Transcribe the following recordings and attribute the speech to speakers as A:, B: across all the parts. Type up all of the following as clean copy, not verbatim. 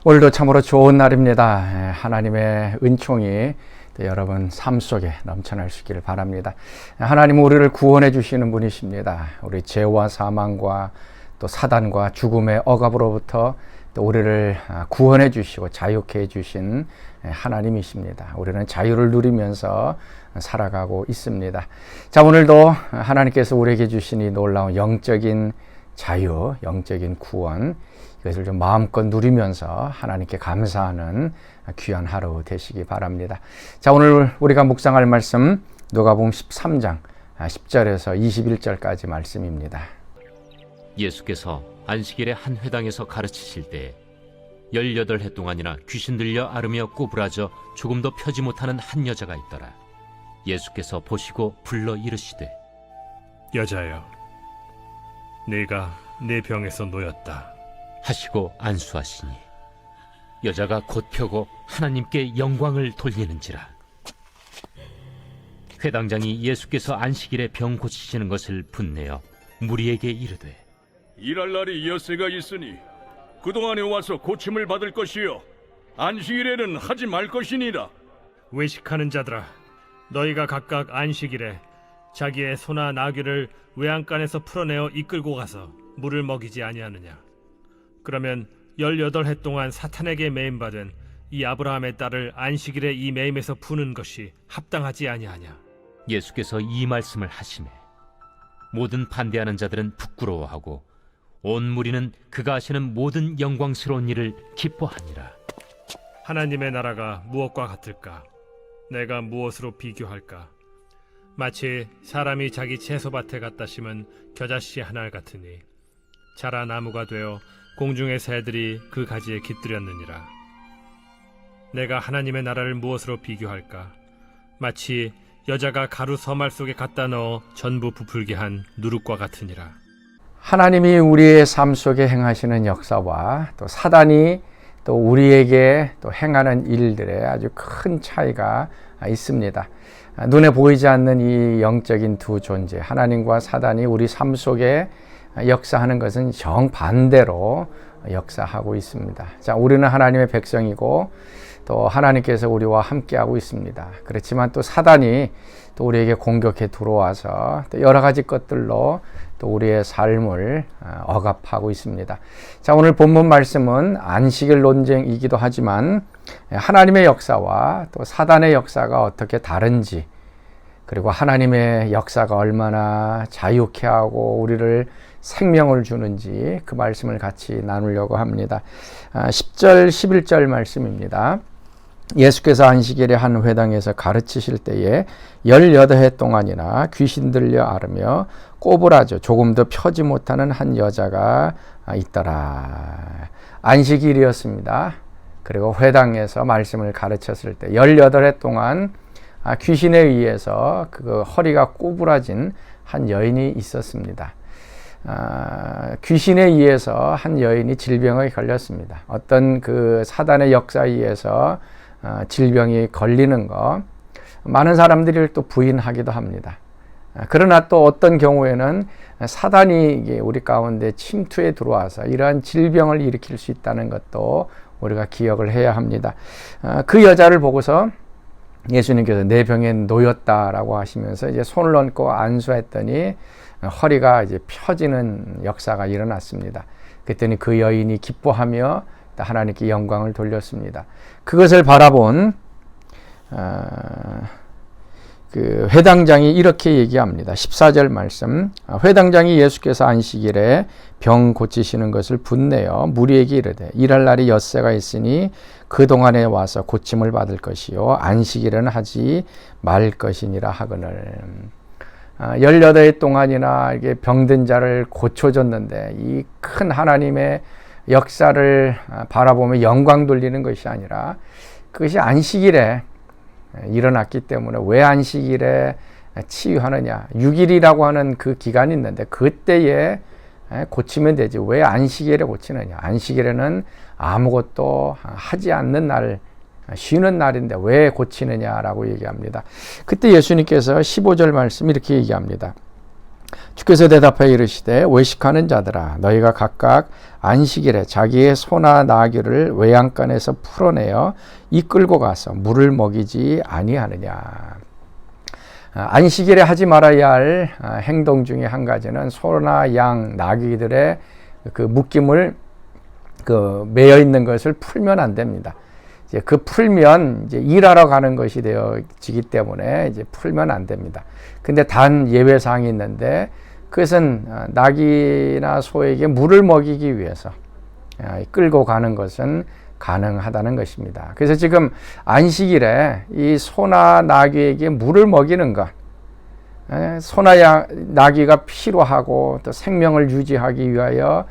A: 오늘도 참으로 좋은 날입니다. 하나님의 은총이 여러분 삶 속에 넘쳐날 수 있기를 바랍니다. 하나님은 우리를 구원해 주시는 분이십니다. 우리 죄와 사망과 또 사단과 죽음의 억압으로부터 또 우리를 구원해 주시고 자유케 해 주신 하나님이십니다. 우리는 자유를 누리면서 살아가고 있습니다. 자, 오늘도 하나님께서 우리에게 주신 이 놀라운 영적인 자유, 영적인 구원, 이것을 좀 마음껏 누리면서 하나님께 감사하는 귀한 하루 되시기 바랍니다. 자, 오늘 우리가 묵상할 말씀 누가복음 13장 10절에서 21절까지 말씀입니다.
B: 예수께서 안식일에 한 회당에서 가르치실 때 18해 동안이나 귀신 들려 앓으며 꼬부라져 조금도 펴지 못하는 한 여자가 있더라. 예수께서 보시고 불러 이르시되,
C: 여자여, 네가 내 병에서 놓였다
B: 하시고 안수하시니 여자가 곧 펴고 하나님께 영광을 돌리는지라. 회당장이 예수께서 안식일에 병 고치시는 것을 분내어 무리에게 이르되,
D: 일할 날이 엿새가 있으니 그동안에 와서 고침을 받을 것이요 안식일에는 하지 말 것이니라.
C: 외식하는 자들아, 너희가 각각 안식일에 자기의 소나 나귀를 외양간에서 풀어내어 이끌고 가서 물을 먹이지 아니하느냐? 그러면 18해 동안 사탄에게 매임받은 이 아브라함의 딸을 안식일에 이 매임에서 푸는 것이 합당하지 아니하냐?
B: 예수께서 이 말씀을 하시매 모든 반대하는 자들은 부끄러워하고 온 무리는 그가 하시는 모든 영광스러운 일을 기뻐하니라.
C: 하나님의 나라가 무엇과 같을까? 내가 무엇으로 비교할까? 마치 사람이 자기 채소밭에 갖다 심은 겨자씨 하나 같으니 자라 나무가 되어 공중의 새들이 그 가지에 깃들였느니라. 내가 하나님의 나라를 무엇으로 비교할까? 마치 여자가 가루 서말 속에 갖다 넣어 전부 부풀게 한 누룩과 같으니라.
A: 하나님이 우리의 삶 속에 행하시는 역사와 또 사단이 또 우리에게 또 행하는 일들에 아주 큰 차이가 있습니다. 눈에 보이지 않는 이 영적인 두 존재, 하나님과 사단이 우리 삶 속에 역사하는 것은 정반대로 역사하고 있습니다. 자, 우리는 하나님의 백성이고 또 하나님께서 우리와 함께하고 있습니다. 그렇지만 또 사단이 또 우리에게 공격해 들어와서 또 여러 가지 것들로 또 우리의 삶을 억압하고 있습니다. 자, 오늘 본문 말씀은 안식일 논쟁이기도 하지만 하나님의 역사와 또 사단의 역사가 어떻게 다른지, 그리고 하나님의 역사가 얼마나 자유케 하고 우리를 생명을 주는지 그 말씀을 같이 나누려고 합니다. 10절, 11절 말씀입니다. 예수께서 안식일에 한 회당에서 가르치실 때에 18해 동안이나 귀신 들려 앓으며 꼬부라져 조금도 펴지 못하는 한 여자가 있더라. 안식일이었습니다. 그리고 회당에서 말씀을 가르쳤을 때 18해 동안 귀신에 의해서 그 허리가 꼬부라진 한 여인이 있었습니다. 귀신에 의해서 한 여인이 질병에 걸렸습니다. 어떤 그 사단의 역사에 의해서 질병이 걸리는 거 많은 사람들이 또 부인하기도 합니다. 그러나 또 어떤 경우에는 사단이 우리 가운데 침투해 들어와서 이러한 질병을 일으킬 수 있다는 것도 우리가 기억을 해야 합니다. 그 여자를 보고서 예수님께서 내 병에 놓였다라고 하시면서 이제 손을 얹고 안수했더니 허리가 이제 펴지는 역사가 일어났습니다. 그랬더니 그 여인이 기뻐하며 하나님께 영광을 돌렸습니다. 그것을 바라본 그 회당장이 이렇게 얘기합니다. 14절 말씀. 회당장이 예수께서 안식일에 병 고치시는 것을 분내어 무리에게 이르되, 일할 날이 엿새가 있으니 그동안에 와서 고침을 받을 것이요 안식일에는 하지 말 것이니라 하거늘. 18해 동안이나 이게 병든 자를 고쳐줬는데 이 큰 하나님의 역사를 바라보며 영광 돌리는 것이 아니라 그것이 안식일에 일어났기 때문에 왜 안식일에 치유하느냐, 6일이라고 하는 그 기간이 있는데 그때에 고치면 되지 왜 안식일에 고치느냐. 안식일에는 아무것도 하지 않는 날, 쉬는 날인데 왜 고치느냐라고 얘기합니다. 그때 예수님께서 15절 말씀 이렇게 얘기합니다. 주께서 대답하여 이르시되 외식하는 자들아 너희가 각각 안식일에 자기의 소나 나귀를 외양간에서 풀어내어 이끌고 가서 물을 먹이지 아니하느냐. 안식일에 하지 말아야 할 행동 중에 한 가지는 소나 양, 나귀들의 그 묶임을 매여 있는 것을 풀면 안 됩니다. 이제 그 풀면 이제 일하러 가는 것이 되어지기 때문에 이제 풀면 안 됩니다. 근데 단 예외 사항이 있는데 그것은 나귀나 소에게 물을 먹이기 위해서 끌고 가는 것은 가능하다는 것입니다. 그래서 지금 안식일에 이 소나 나귀에게 물을 먹이는 것, 소나 나귀가 필요하고 또 생명을 유지하기 위하여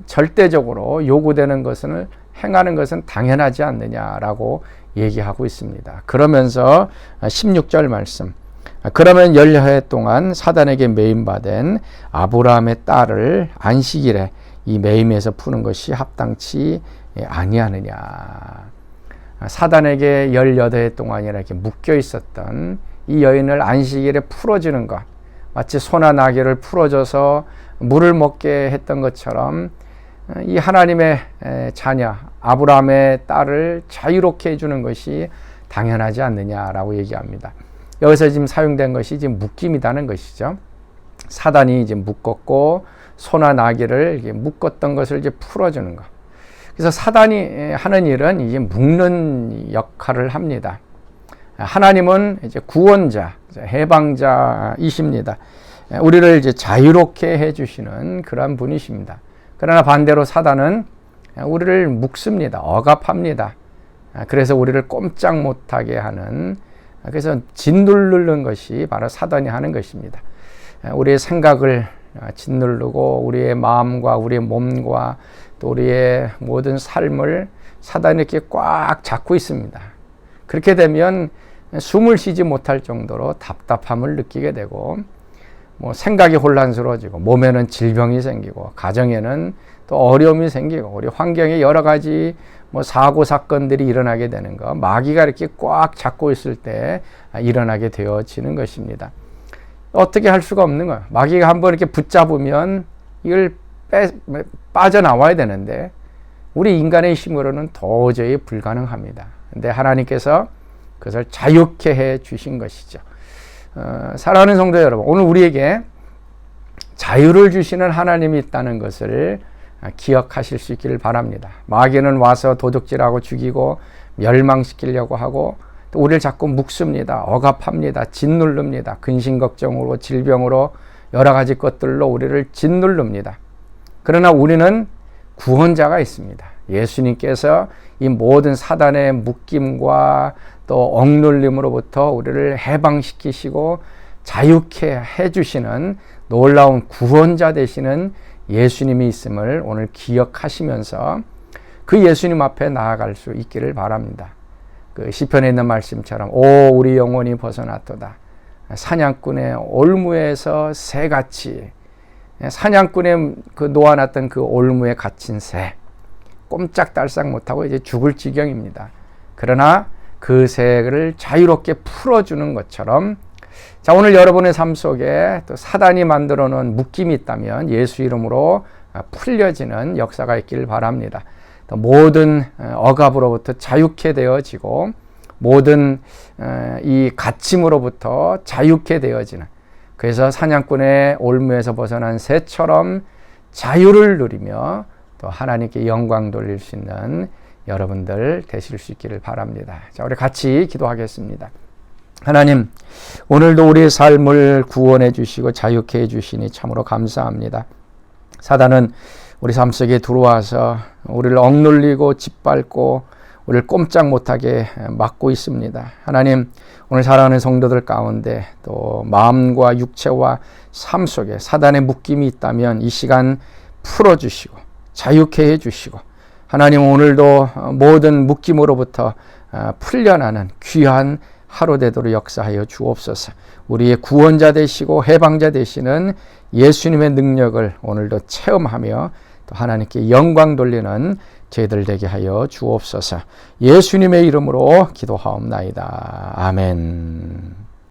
A: 절대적으로 요구되는 것을 행하는 것은 당연하지 않느냐라고 얘기하고 있습니다. 그러면서 16절 말씀, 그러면 열여해 동안 사단에게 매임받은 아브라함의 딸을 안식일에 이 매임에서 푸는 것이 합당치 아니하느냐. 사단에게 18해 동안이나 이렇게 묶여 있었던 이 여인을 안식일에 풀어주는 것, 마치 소나 나귀를 풀어줘서 물을 먹게 했던 것처럼 이 하나님의 자녀 아브라함의 딸을 자유롭게 해주는 것이 당연하지 않느냐라고 얘기합니다. 여기서 지금 사용된 것이 지금 묶임이라는 것이죠. 사단이 이제 묶었고 소나 나귀를 이제 묶었던 것을 이제 풀어주는 것. 그래서 사단이 하는 일은 이제 묶는 역할을 합니다. 하나님은 이제 구원자, 해방자이십니다. 우리를 이제 자유롭게 해주시는 그런 분이십니다. 그러나 반대로 사단은 우리를 묶습니다. 억압합니다. 그래서 우리를 꼼짝 못하게 하는, 그래서 짓누르는 것이 바로 사단이 하는 것입니다. 우리의 생각을 짓누르고 우리의 마음과 우리의 몸과 또 우리의 모든 삶을 사단이 이렇게 꽉 잡고 있습니다. 그렇게 되면 숨을 쉬지 못할 정도로 답답함을 느끼게 되고 생각이 혼란스러워지고 몸에는 질병이 생기고 가정에는 또 어려움이 생기고 우리 환경에 여러 가지 사고 사건들이 일어나게 되는 거, 마귀가 이렇게 꽉 잡고 있을 때 일어나게 되어지는 것입니다. 어떻게 할 수가 없는 거예요. 마귀가 한번 이렇게 붙잡으면 이걸 빠져나와야 되는데 우리 인간의 힘으로는 도저히 불가능합니다. 근데 하나님께서 그것을 자유케 해 주신 것이죠. 사랑하는 성도 여러분, 오늘 우리에게 자유를 주시는 하나님이 있다는 것을 기억하실 수 있기를 바랍니다. 마귀는 와서 도둑질하고 죽이고 멸망시키려고 하고 또 우리를 자꾸 묶습니다. 억압합니다. 짓누릅니다. 근심걱정으로 질병으로 여러 가지 것들로 우리를 짓누릅니다. 그러나 우리는 구원자가 있습니다. 예수님께서 이 모든 사단의 묶임과 또 억눌림으로부터 우리를 해방시키시고 자유케 해주시는 놀라운 구원자 되시는 예수님이 있음을 오늘 기억하시면서 그 예수님 앞에 나아갈 수 있기를 바랍니다. 그 시편에 있는 말씀처럼 오 우리 영혼이 벗어났도다. 사냥꾼의 올무에서 새같이, 사냥꾼의 그 놓아놨던 그 올무에 갇힌 새, 꼼짝달싹 못하고 이제 죽을 지경입니다. 그러나 그 새를 자유롭게 풀어주는 것처럼, 자, 오늘 여러분의 삶 속에 또 사단이 만들어 놓은 묶임이 있다면 예수 이름으로 풀려지는 역사가 있기를 바랍니다. 또 모든 억압으로부터 자유케 되어지고 모든 이 갇힘으로부터 자유케 되어지는, 그래서 사냥꾼의 올무에서 벗어난 새처럼 자유를 누리며 또 하나님께 영광 돌릴 수 있는 여러분들 되실 수 있기를 바랍니다. 자, 우리 같이 기도하겠습니다. 하나님, 오늘도 우리의 삶을 구원해 주시고 자유케 해 주시니 참으로 감사합니다. 사단은 우리 삶 속에 들어와서 우리를 억눌리고 짓밟고 우리를 꼼짝 못하게 막고 있습니다. 하나님, 오늘 사랑하는 성도들 가운데 또 마음과 육체와 삶 속에 사단의 묶임이 있다면 이 시간 풀어주시고 자유케 해주시고, 하나님 오늘도 모든 묶임으로부터 풀려나는 귀한 하루 되도록 역사하여 주옵소서. 우리의 구원자 되시고 해방자 되시는 예수님의 능력을 오늘도 체험하며 또 하나님께 영광 돌리는 저희들 되게 하여 주옵소서. 예수님의 이름으로 기도하옵나이다. 아멘.